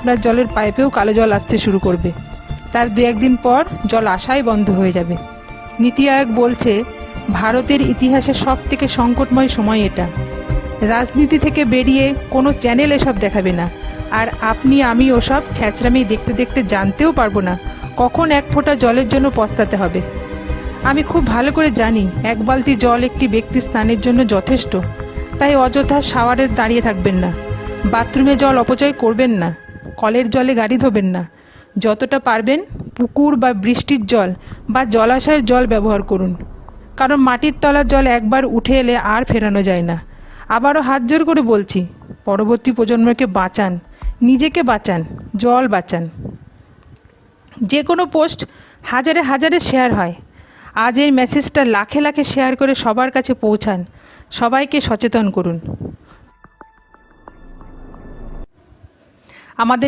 আপনার জলের পাইপেও কালো জল আসতে শুরু করবে। তার 2-1 দিন পর জল আসাই বন্ধ হয়ে যাবে। নীতি আয়োগ বলছে ভারতের ইতিহাসে সবথেকে সংকটময় সময় এটা। রাজনীতি থেকে বেরিয়ে কোনো চ্যানেল এসব দেখাবে না, আর আপনি আমি ওসব ছ্যাঁচড়ামি দেখতে দেখতে জানতেও পারবো না কখন এক ফোঁটা জলের জন্য পস্তাতে হবে। আমি খুব ভালো করে জানি 1 বালতি জল একটি ব্যক্তির স্নানের জন্য যথেষ্ট। তাই অযথা শাওয়ারে দাঁড়িয়ে থাকবেন না, বাথরুমে জল অপচয় করবেন না, কলের জলে গাড়ি ধোবেন না। যতটা পারবেন পুকুর বা বৃষ্টির জল বা জলাশয়ের জল ব্যবহার করুন, কারণ মাটির তলার জল একবার উঠে এলে আর ফেরানো যায় না। আবারও হাত জোর করে বলছি, পরবর্তী প্রজন্মকে বাঁচান, নিজেকে বাঁচান, জল বাঁচান। যে কোনো পোস্ট হাজারে হাজারে শেয়ার হয়। আজ এই মেসেজটা লাখে লাখে শেয়ার করে সবার কাছে পৌঁছান, সবাইকে সচেতন করুন। আমাদের